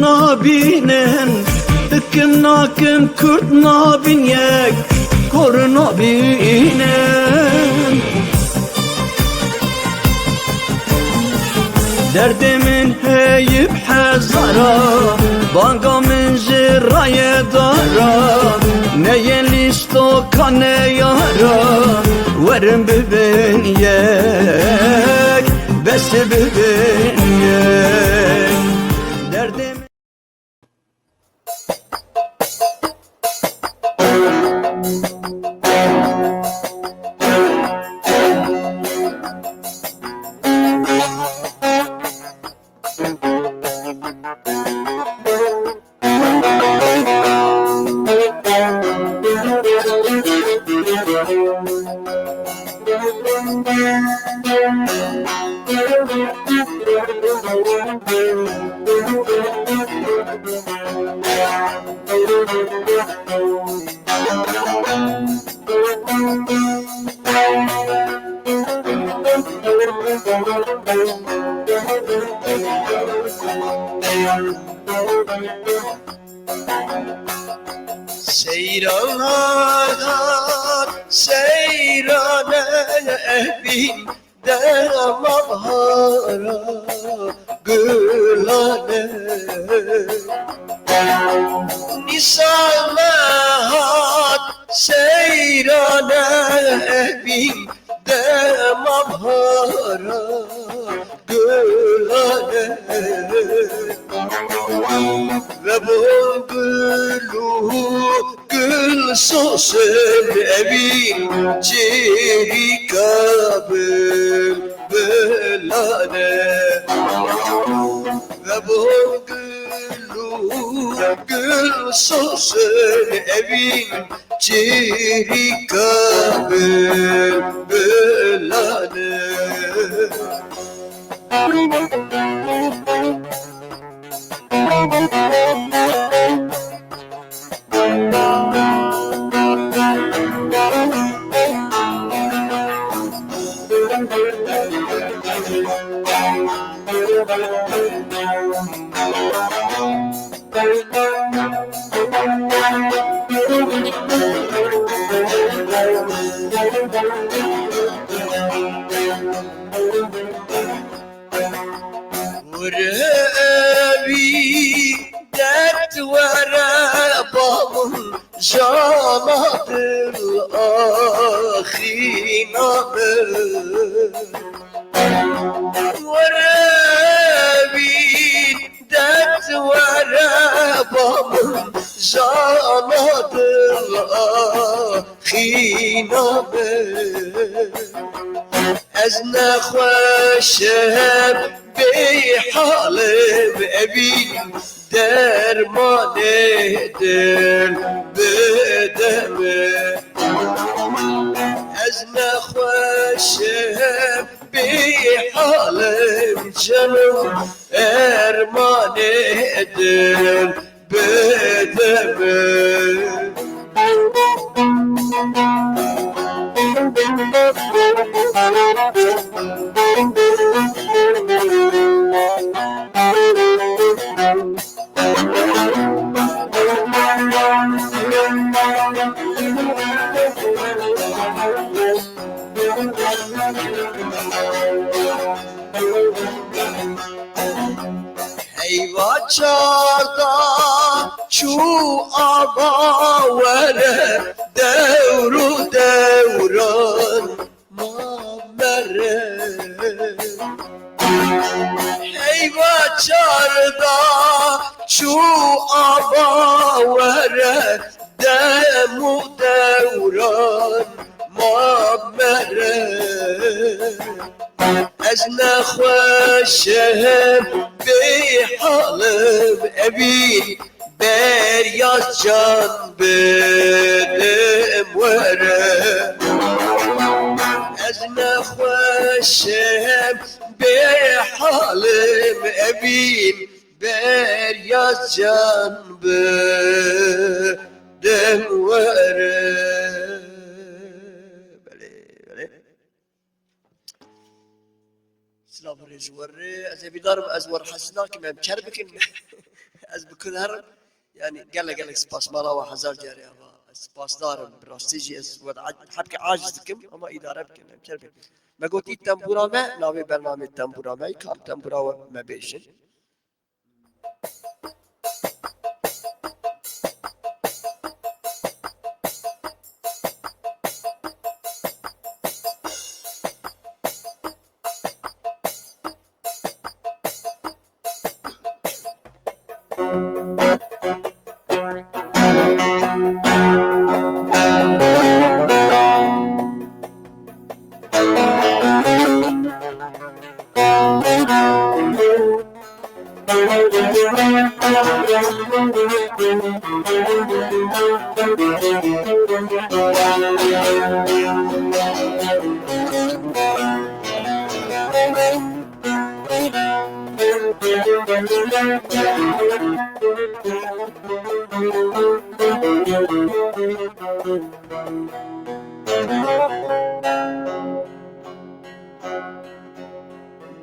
nabinen Dıkkın nakın kurt nabin yek Kor nabinen Derdimin heyip hezara Banga min zirraye dara Neye listo kane yara Verin bibin yek Besi bibin yek Derdimin Seyranlar seyrane bin demabhara gülane Nisalat seyrane bin demabhara gülane Ve bu gülü gül sosun evin ciri kabul belane Ve bu gülü gül sosun evin ciri kabul belane Vurbi dert verabamın janadır ahinamı Vurbi dert verabamın janadır ahinamı Ez nexweşem بحالم أبين درمان دل بدمه از نخوشم بحالم جنم ارمان دل بدمه Eyva çarda çu abavere devru devran mamere Eyva çarda çu abavere demu devran mamere Ez nexweşem بحالم أبين برياز جان بدم ورا از نخوشم بحالم أبين برياز جان بدم ورا سلام رجور از بیدارم از ور حسنا که من کربکن هر يعني قال سباس مالا وحزار جاري سباس دارم براستيجي حبك عاجز كم اما اداره بكم بشربي ما قلت التنبورا ما ناوي برنامج التنبورا ما كان تنبورا ما بيشن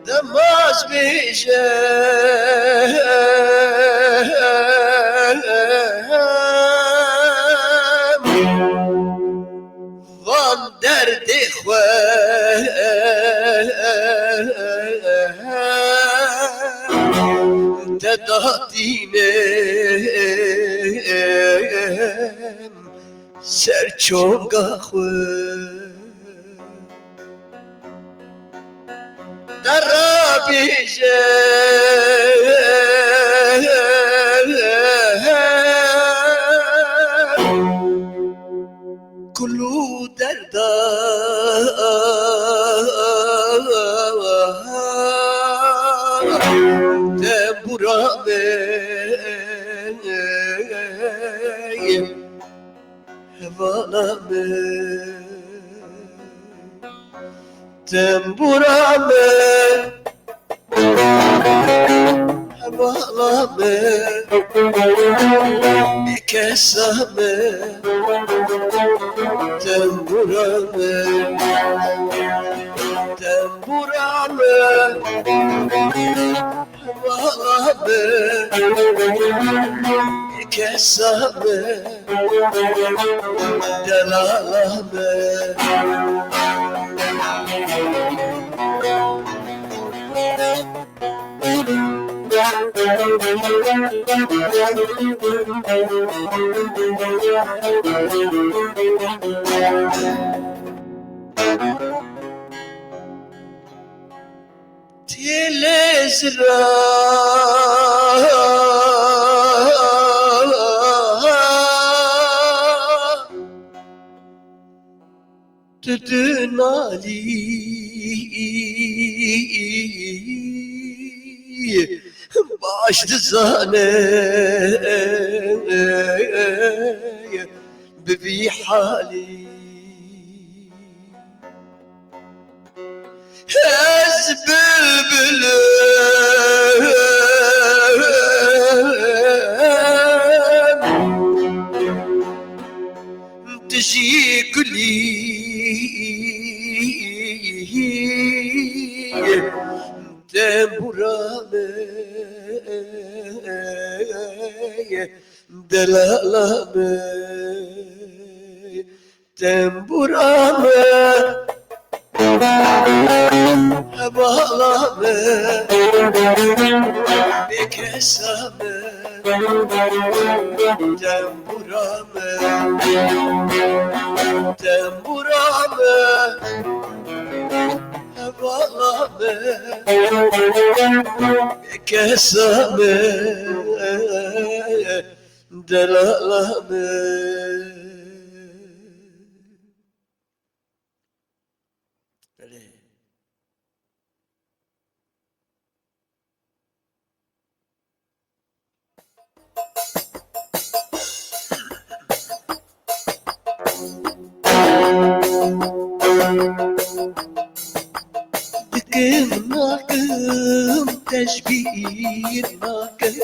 دماش بيشه وان درد خواه تداتینم سرچونگا خواه درابیشه کلو دردا دبرامه هوانامه تنبورامه هوانامه بکسامه تنبورامه تنبورامه هوانامه بکسامه دلالامه تلزرا تدنالي باش تزانه ببي حالي هزبل تجي كلي تنبورامه دلالامه تنبورامه هوالامه بکسامه تنبورامه تنبورامه هوالامه بکسامه دلالامه دكناكم تشبير ماكم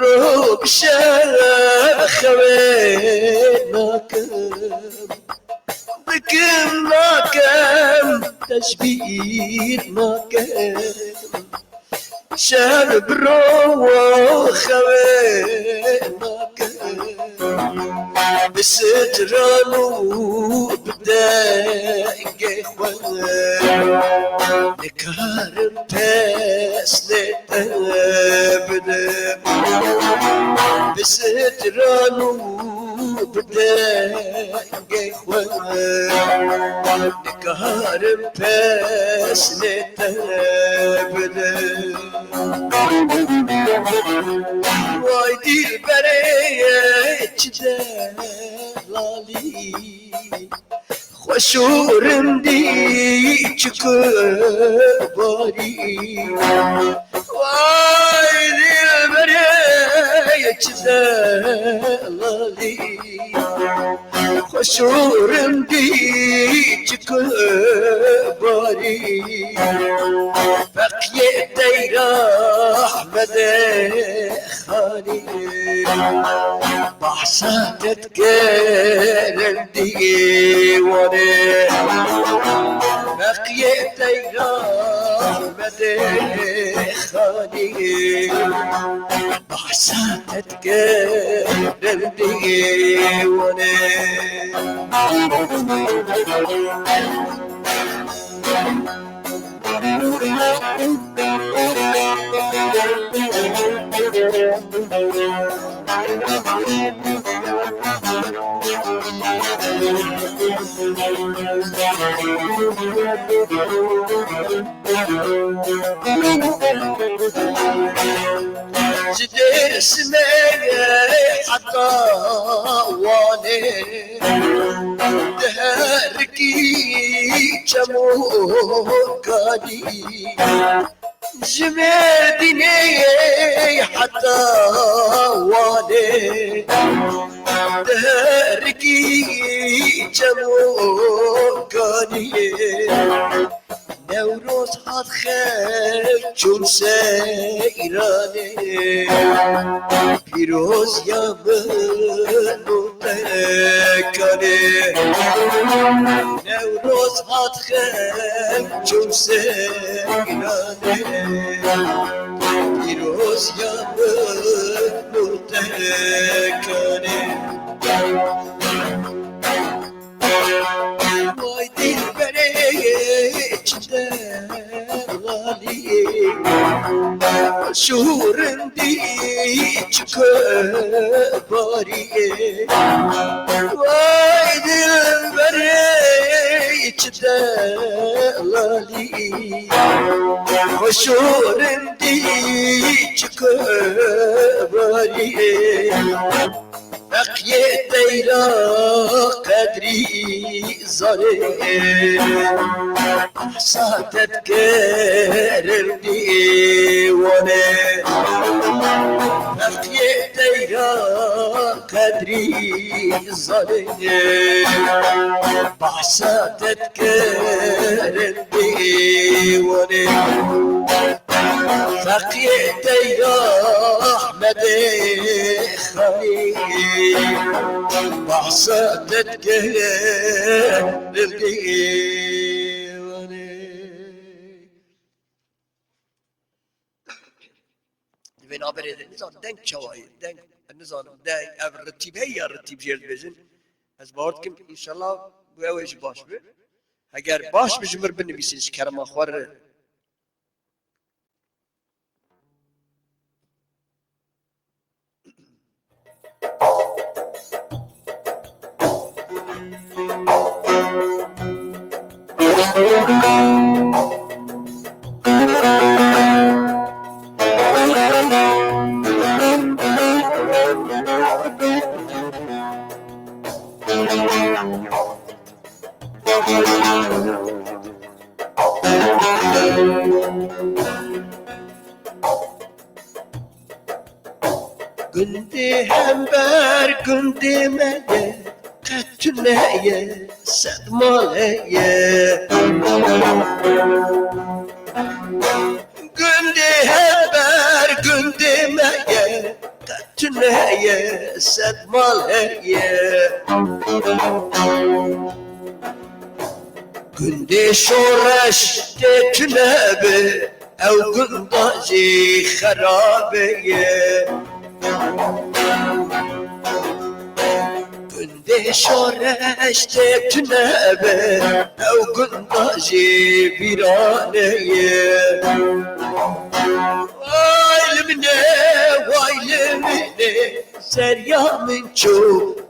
روب شاخ ويناكم دكناكم تشبير ماكم شاب روح خوينك بسترانو بدايق خوان نكارم بس نتبدم بسترانو بدايق خوان نكارم بس نتبدم وایدی برای جدالی خوشورم دی چکباری وایدی برای جدالی خوشورم دی چکباری بقیه دیر احمد خانی بحثاتت گرم دیوانه بقیه دیر احمد خانی بحثاتت گرم دیوانه جدير سمية حتى واني دهركي جمو قادي جمدني حتى واني دهركي جمو قادي نوروز هات خیر چون سیرانه پیروز یامن متکنه نوروز هات خیر چون سیرانه پیروز یامن متکنه وای دل برای جدالی شورم دی چکباریه وای دل برای جدالی شورم دی چکباریه بقیه دیرا قدری زاره احساتت گرم دیوانه بقیه دیرا قدری زاره احساتت گرم دیوانه بقیه دیرا احمد خانی بحثاتت گرم دیوانه بنابر نظام دنگ چوایی دنگ نظام دنگ اول رتیب یا رتیب جرد بزن از بارد کم انشالله بویش باش بی اگر باش بجمر بنویسیش کرم آخوار قلتي همبر قلتي مايا قتنايا صدمايا قلتي همبر قلتي مايا قتنايا صدمايا قلتي شورش تتنابي او قلتي خرابي شورش تتنبه او قنداجي بيرانيه وایلمنه سریا من چو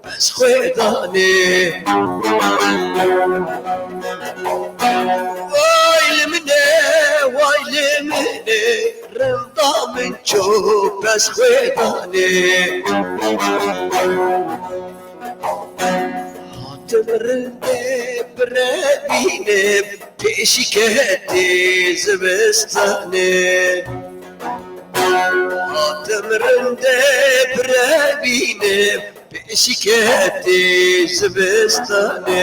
بس خودانه وایلمنه رمضا من چو بس خودانه تمرنه بربینه پیشی کهتی زبستانه تمرنده بربینه پیشی کهتی زبستانه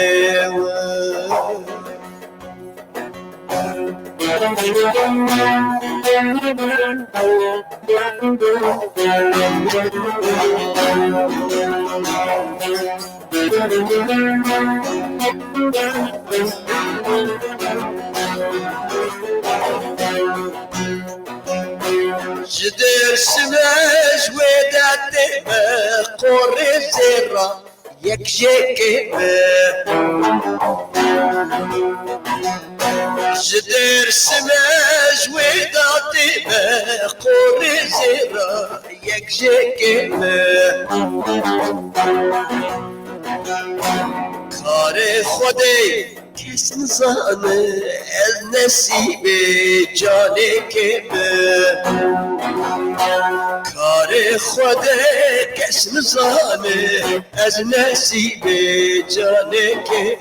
جدر سماج ودات قري زرا يكجيك جدر سماج ودات قري زرا يكجيك کار خودی کس نزانه از نصیب جانه که کار خودی کس نزانه از نصیب جانه که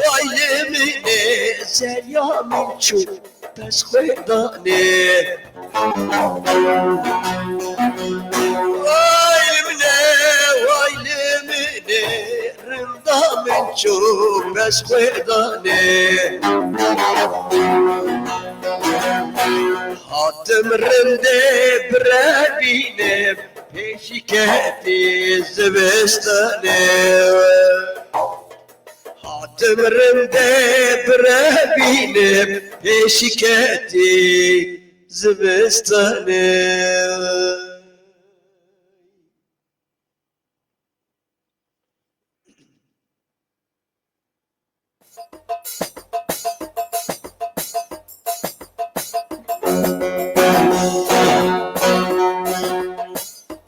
وایلمنه زریا من چون پس خودانه وایلمنه رمضا من چو بس خودانه حاتم رنده بربینه پیشی کهتی زبستانه حاتم رنده بربینه پیشی کهتی زبستانه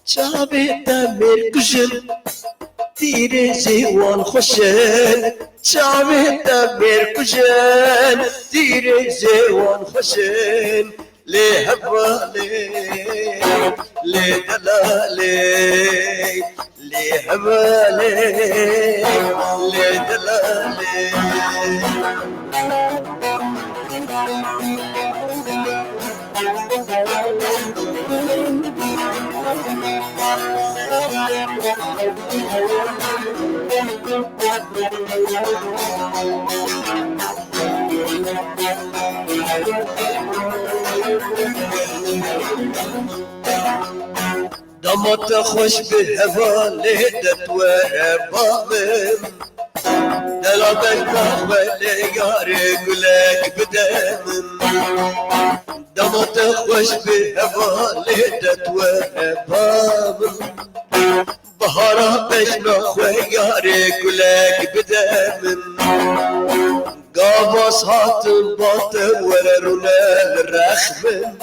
چاوی دمیر کشن تیر زیوان خوشن چاوی دمیر کشن تیر زیوان خوشن لی حوالی لی دلالی لی حوالی لی دلالی دمت خوش به حواله دتوه بامم دلابك بابل يار قلك بدمم دمت خوش به حواله دتوه بامم بهارا بشنا خویار گلک بدمم قابس هاتم باطم وررونه الرخمم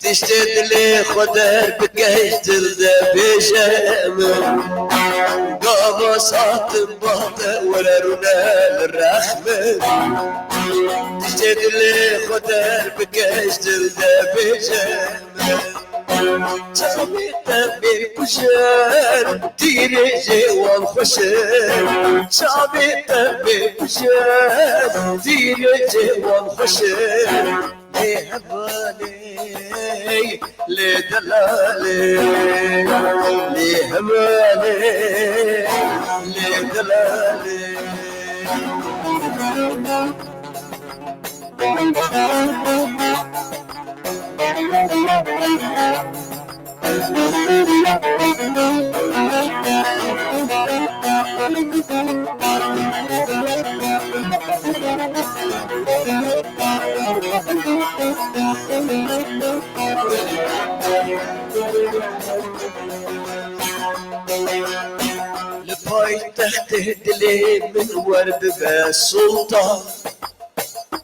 تشتد لي خدر بكيشتر ده بشمم قابس هاتم باطم وررونه الرخمم تشتد لي خدر بكيشتر ده بشمم چاوی دمیر کشن تیر جوان خوشن چاوی دمیر کشن تیر جوان خوشن لی حوالی لی دلالی لی حوالی لی دلالی لپای تخت دل من ورد به سلطان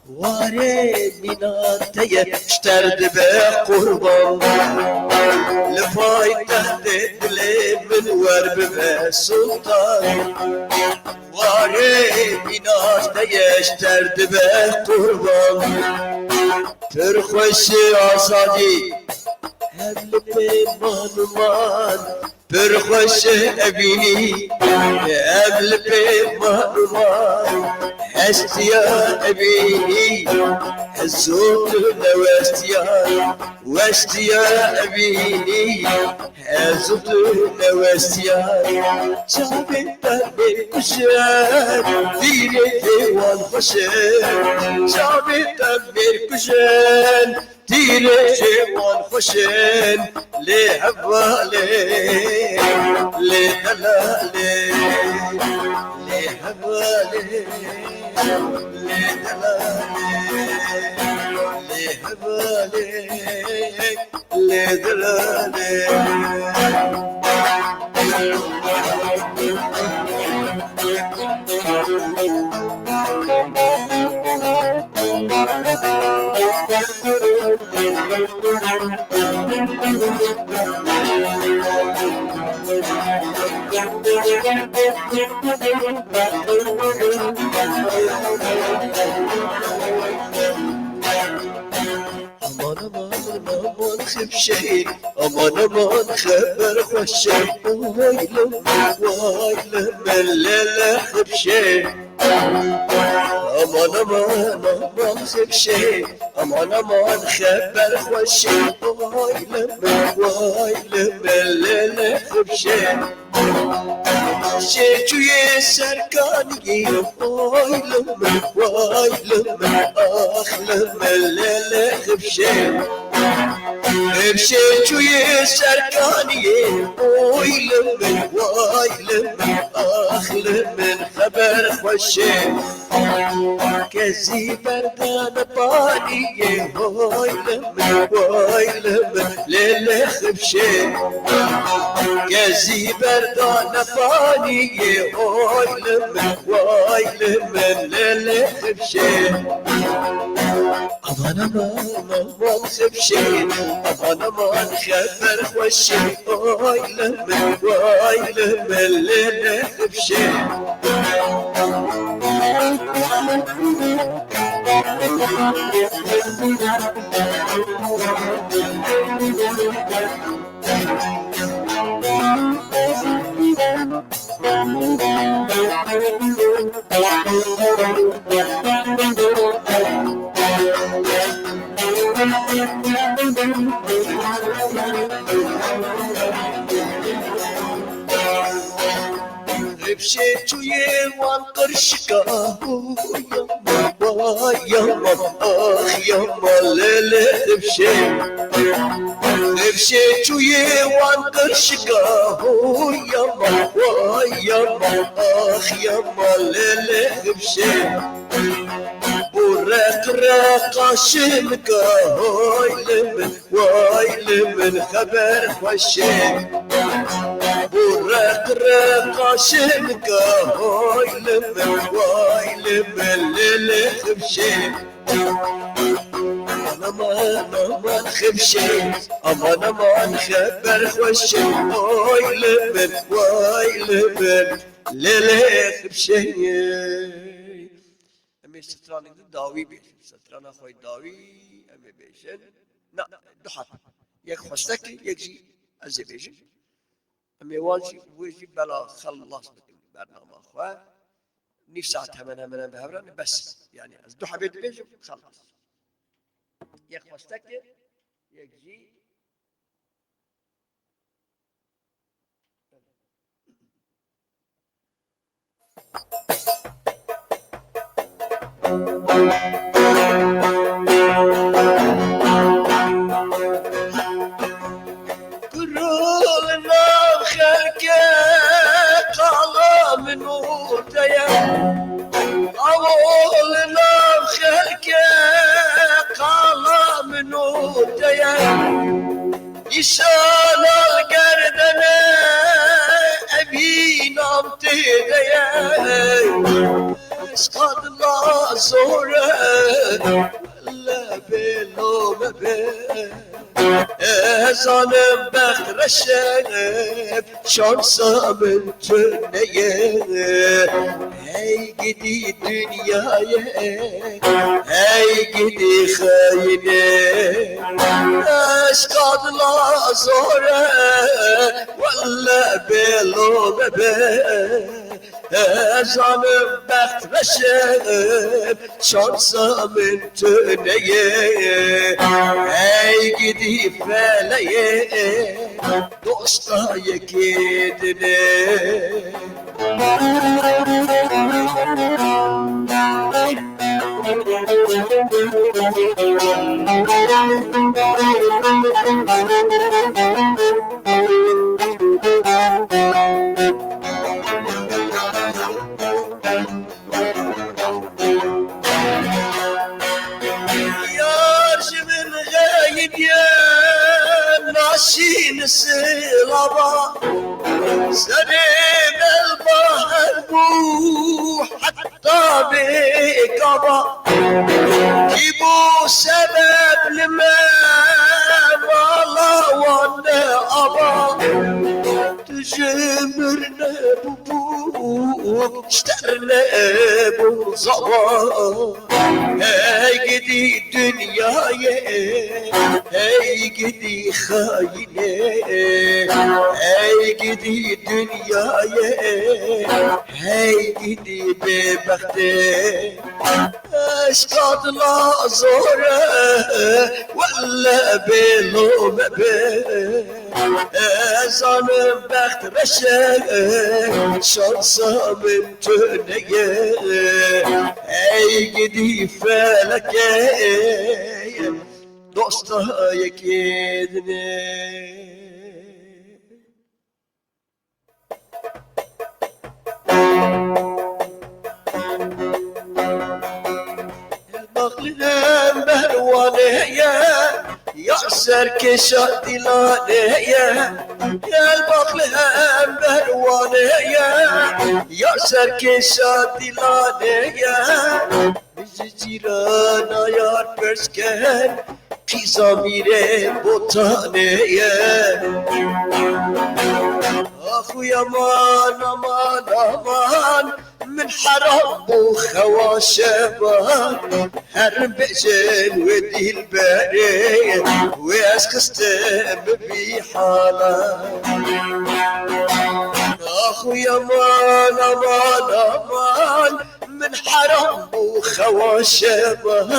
واره میناته اشترد به قربان لپای تخت دل من ورد به سلطان واره میناته اشترد به قربان پر خوش آزادی هبل پیمانمان پر خوش ابینی هبل پیمانمان هستیا ابینی هزوت نوستیا وستیا ابینی هزوت نوستیا چابه تبه کشن دیره دیوان خوشن چابه تبه کشن دیره دیوان خوشن لی حواله لی دلاله لی حواله لی دلاله لی حواله لی دلاله امان امان امان خب شهید امان امان خبر خوش وایلم وایلم الليلة خب شهید امان امان امان خب شهید امان امان خبر خوش وایلم وایلم الليلة خب شهید شیچوی سرکانی وایلم وایلم آخلم لیل خبشه خبشه چوی سرکانی وایلم وایلم آخلم خبر خوشه کسی بردان پانی وایلم وایلم لیل خبشه کسی بردان پانی وایلم وایلم لیل خبشه امان امان امان خبشه امان امان خبر خوشه وایلم وایلم لیل خبشه غبشة وان قرشكا يما آخ يما ليلة غبشة وان قرشكا يما آخ يما ليلة غبشة ورق رق شمك وايلم خبر خوشك ورق رق شمك وايلم الليل خبشك امان امان خبشك امان امان خبر خوشك وايلم الليل خبشك امی سترانی داوی بیشن ستران خوی داوی امی بیشن نه دو حرف یک خستک یک جی از بیشن امی وانجی ویجی بلا خلاص بکن برنامه خواه نيف ساعت همه بهبرن بس يعني از دو حبيت بیشن خلاص یک خستک یک جی كرولنا بخيرك قال من موتيا أولنا بخيرك قال سوديا نشان القردنة أبي نام تديا اسقط لا زورة لا بلو مبين ezanım bekreşenip şansa من tüneye hey gidi dünyaya hey gidi hayine aşkadla zore valla belo bebe ezanım bekreşenip şansa من tüneye hey gidi فليه دوستا يكيدني ماشين السلابة سريب البحر بو حتى بقبا جيبوا سبب لما والله وانا أبا تجمرنا ببوك اشترنا بوزبا هاي قدي الدنيا هاي قدي خاينة هاي قدي الدنيا هاي قدي ببختي اشقاط لا زورة ولا بلو مبين ظالم بخت رشاق شانسا من تنية ای گدی فلکه دوستا یکیدنه المغلم بروانه يا سركش دلانه يا المغلم بروانه يا سركش دلانه bizi cirana yar persken Pizamire botaneye Ahu yaman aman aman من حرام وخواشبان هر بجن ودي الباري واسكستم بحالا اخو يمان امان امان من حرام وخواشبان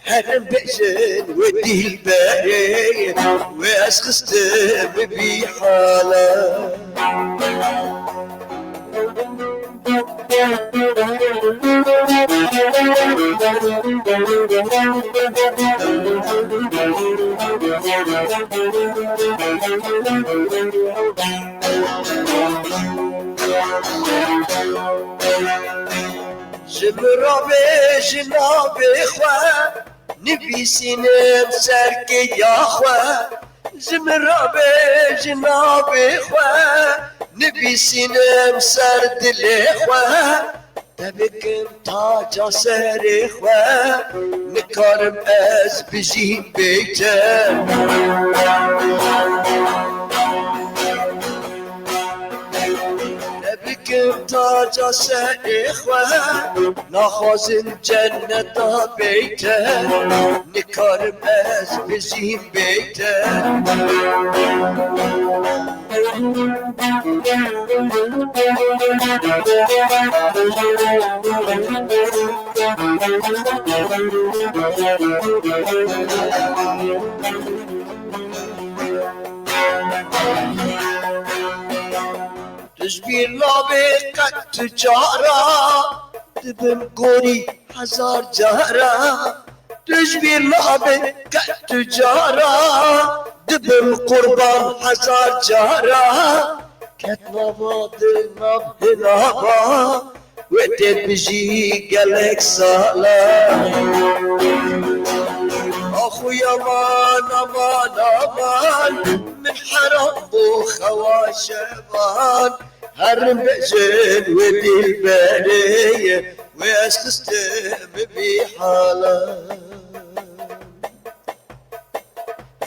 هر بجن ودي الباري واسكستم بحالا جبرابي جنابي خوا نبي سنم سركي يا خوا جبرابي جنابي خوا نبي سنم سرد الإخوة تبكم تاجا سر إخوة نكرم أز بجين بيتم تبكم تاجا سر إخوة نخوزن جنة بيتم نكرم أز بجين بيتم تجبير لابي قد تجارة دبم قوري هزار جارة تجبير لابي قد تجارة دبم قربان هزار جارة كتنا بادنا بنابا وتد بجي قلق سالا اخو يمان امان امان من حرام وخوا شبان هرم بأجن ودي البرية واسخستم بحالة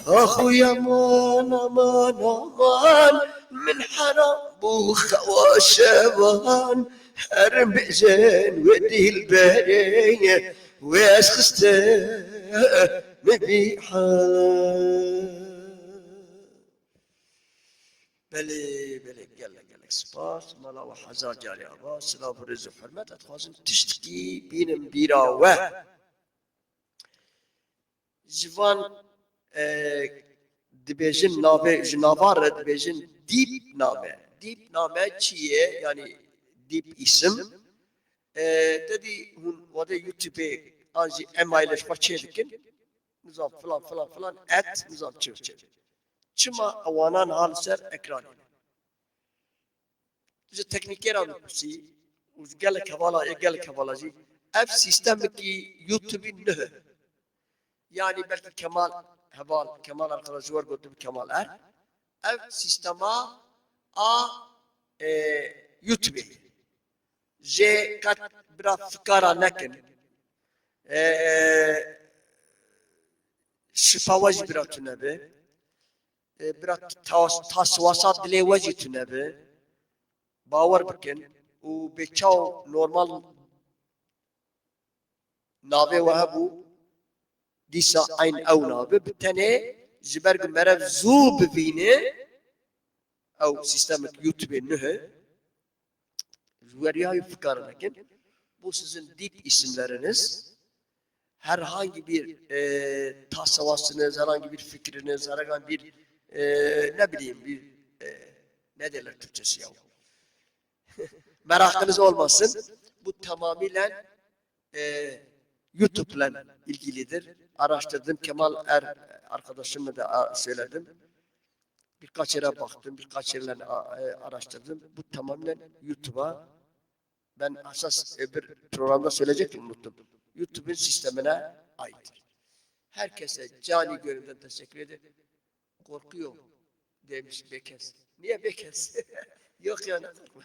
اخو يمان امان امان من حرام وخوا شبان هرم بأجن ودي البرية واسخستم بحالة بله قالك سپاس مالا و حزار جاری آبا سلام و رز و حرمت اتخوازم تشتکی بینم بیرا و جوان دبیجن نامه جنابار دبیجن دیپ نامه چیه یعنی دیپ اسم dedi hun vade YouTube anji emailiş parçaydıkken nizam falan et nizam çevçe çima avanan hal ser ekranı Ji teknîkera nûkûsî û ji gelek hevalajî ev sîstemekî YouTube'î nihe. Yani belki Kemal arkadaş var gotum Kemal ev sîstema a YouTube'î. Jê qet bira fikara nekin. Şifawa jî bira tunebe. Bira taswasat dilê we jî tunebe. باور بکن و بچاو نورمال ناوه وهبو دیسا این او ناوه بتنه جبرگ مرف زو ببینه او سیستم یوتیوب نه جوریای fikar lakin bu sizin dip isimleriniz herhangi bir tasavvasınız, herhangi bir fikriniz, herhangi bir ne bileyim bir ne derler Türkçesi ya merakınız olmasın. Bu tamamıyla YouTube'la ilgilidir. Araştırdım. Kemal arkadaşımla da söyledim. Birkaç yere baktım. Birkaç yerle araştırdım. Bu tamamen YouTube'a ben asas bir programda söyleyecektim unuttum. YouTube'un sistemine aittir. Herkese cani gönülden teşekkür ederim. Korkuyor demiş Bekes. Niye Bekes? Yok yani korkma.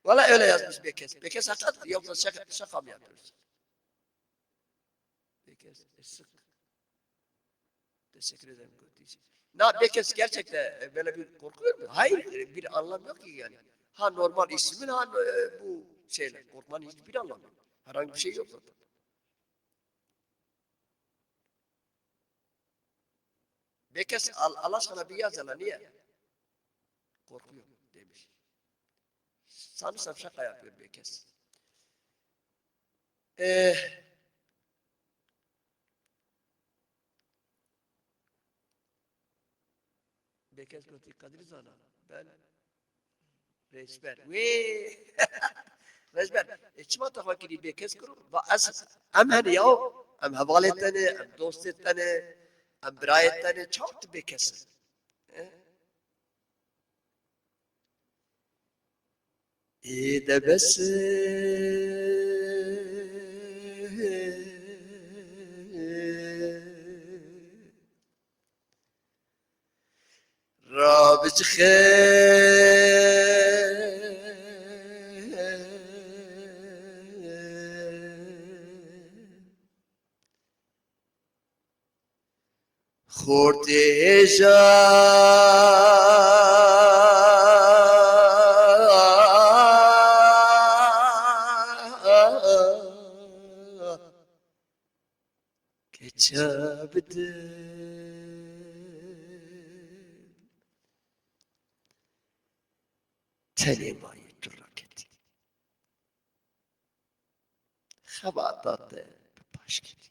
Valla öyle yazmış Bekes. Bekes hakikaten yoksa şaka mı yapıyoruz? Bekes sık. Teşekkür ederim. Bekes gerçekten böyle bir korkuyor mu? Hayır. Bir anlam yok ki yani. Ha normal ismin ha bu şeyler. Korkmanın hiçbir anlamı yok. Herhangi bir şey yok zaten. Bekes Allah sana bir yazana niye? Korkuyor demiş. Sanırsam şaka yapıyor Bekes. Bekes götü Kadir Zana. Ben Reisber. Reisber. Çima tafakiri Bekes kuru. Va az em hani ya em havaletene, em dostetene, em birayetene çok Bekes. De bes رابط خورده تلمای دراکتی خبر داده پاش کردی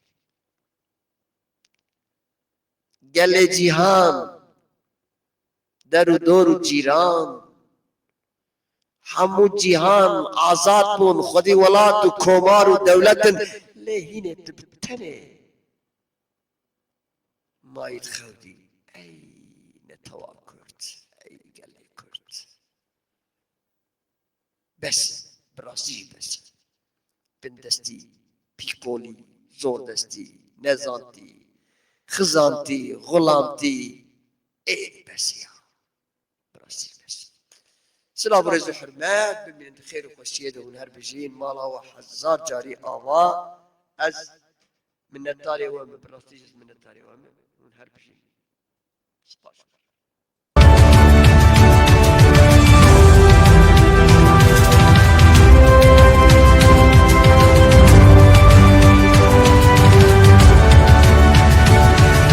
گل جیهان در و دور و جیران همو جیهان آزاد بون خودی ولات و کمار و دولت لهینه تبتنه مایت خودی ای نتوا کرد ای گل کرد بس براستی بس بندستی پیکولی زور دستی نزانتی خزانتي غلامتي ايه بس يا براسي بس سلام رز حرمات بمن خير وخشيد ونهر بجين مالا وحزار جاري آوا از من التالي ومن براسي من التالي ومن ونهر بجين سباش